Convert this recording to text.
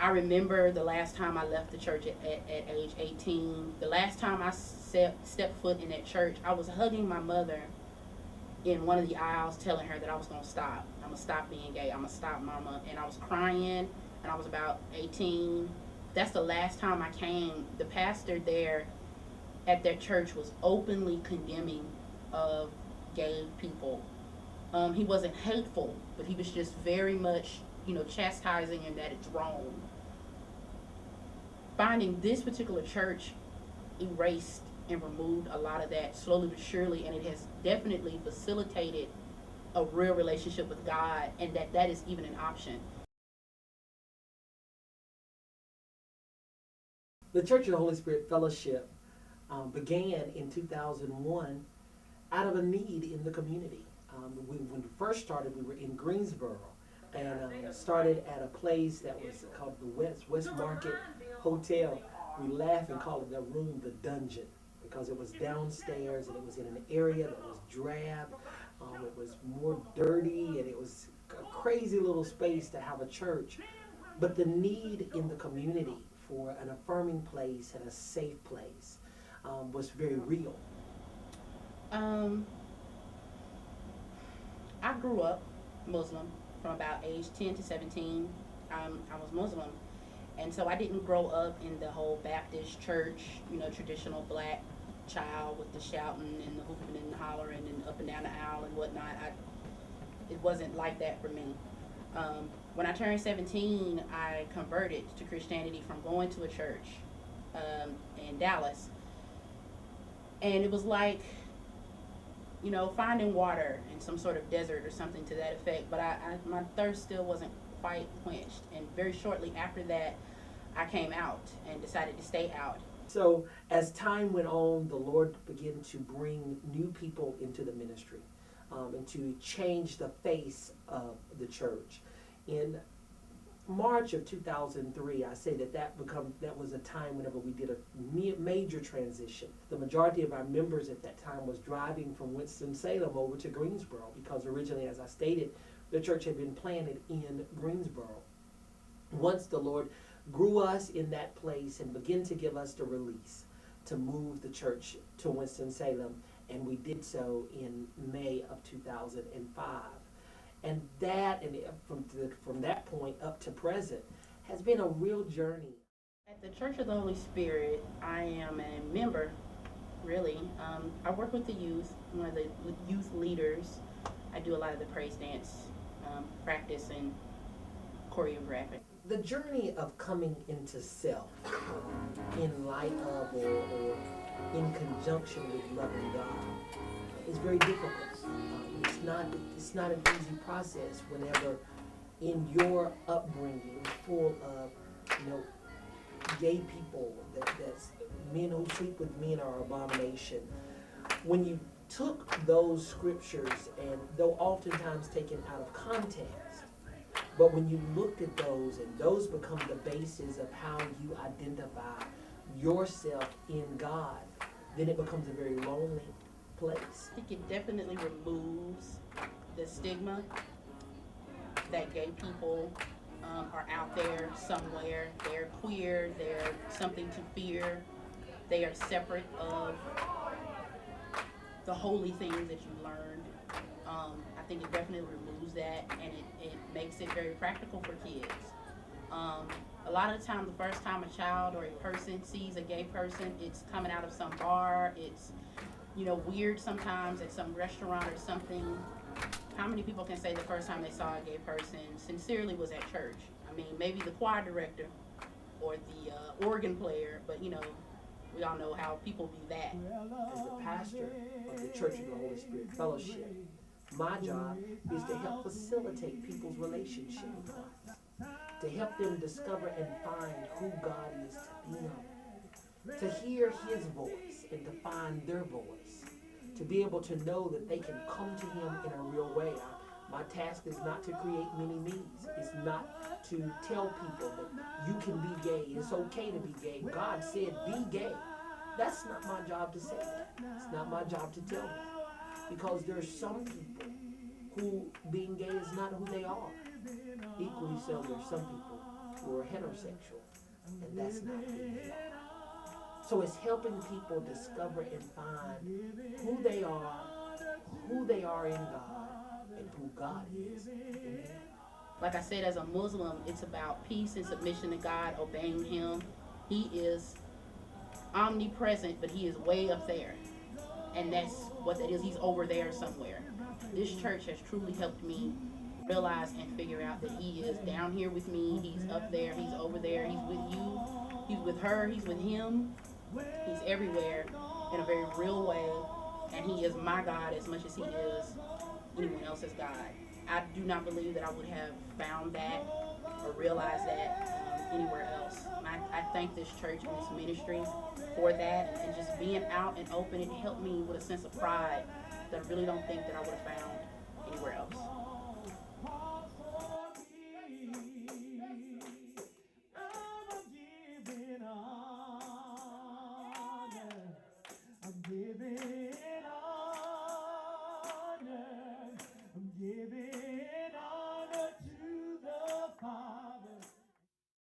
I remember the last time I left the church at age 18. The last time I stepped foot in that church, I was hugging my mother in one of the aisles, telling her that I was going to stop. I'm going to stop being gay. I'm going to stop, mama. And I was crying, and I was about 18. That's the last time I came. The pastor there at that church was openly condemning of gay people. He wasn't hateful, but he was just very much, chastising and that it's wrong. Finding this particular church erased and removed a lot of that slowly but surely, and it has definitely facilitated a real relationship with God, and that is even an option. The Church of the Holy Spirit Fellowship began in 2001 out of a need in the community. When we first started, we were in Greensboro and started at a place that was called the West Market Hotel. We laugh and call it the room the dungeon because it was downstairs and it was in an area that was drab. It was more dirty and it was a crazy little space to have a church. But the need in the community for an affirming place and a safe place was very real. Um, I grew up Muslim from about age 10 to 17. I was Muslim, and so I didn't grow up in the whole Baptist church, traditional black child with the shouting and the hooping and the hollering and up and down the aisle and whatnot. It wasn't like that for me. When I turned 17, I converted to Christianity from going to a church in Dallas. And it was like, finding water in some sort of desert or something to that effect. But my thirst still wasn't quite quenched. And very shortly after that, I came out and decided to stay out. So as time went on, the Lord began to bring new people into the ministry and to change the face of the church. In March of 2003, I say that was a time whenever we did a major transition. The majority of our members at that time was driving from Winston-Salem over to Greensboro because originally, as I stated, the church had been planted in Greensboro. Once the Lord grew us in that place and began to give us the release to move the church to Winston-Salem, and we did so in May of 2005. And from that point up to present has been a real journey. At the Church of the Holy Spirit, I am a member, really. I work with the youth, one of the youth leaders. I do a lot of the praise dance practice and choreographic. The journey of coming into self in light of or in conjunction with loving God is very difficult. It's not an easy process whenever in your upbringing full of gay people that's men who sleep with men are abomination. When you took those scriptures and though oftentimes taken out of context, but when you looked at those and those become the basis of how you identify yourself in God, then it becomes a very lonely place. I think it definitely removes the stigma that gay people are out there somewhere. They're queer, they're something to fear, they are separate of the holy things that you learned. I think it definitely removes that, and it makes it very practical for kids. A lot of the time, the first time a child or a person sees a gay person, it's coming out of some bar, it's weird sometimes at some restaurant or something. How many people can say the first time they saw a gay person sincerely was at church? I mean, maybe the choir director or the organ player, but we all know how people view that. As the pastor of the Church of the Holy Spirit Fellowship, my job is to help facilitate people's relationship with Christ, to help them discover and find who God is to them, to hear His voice and to find their voice, to be able to know that they can come to Him in a real way. My task is not to create many me's. It's not to tell people that you can be gay. It's okay to be gay. God said be gay. That's not my job to say that. It's not my job to tell them. Because there's some people who being gay is not who they are. Equally so, there's some people who are heterosexual, and that's not who they are. So it's helping people discover and find who they are in God, and who God is in them. Like I said, as a Muslim, it's about peace and submission to God, obeying Him. He is omnipresent, but He is way up there. And that's what that is. He's over there somewhere. This church has truly helped me realize and figure out that He is down here with me. He's up there. He's over there. He's with you. He's with her. He's with him. He's everywhere in a very real way. And He is my God as much as He is anyone else's God. I do not believe that I would have found that or realized that anywhere else. I thank this church and this ministry for that, and just being out and open. It helped me with a sense of pride that I really don't think that I would have found anywhere else.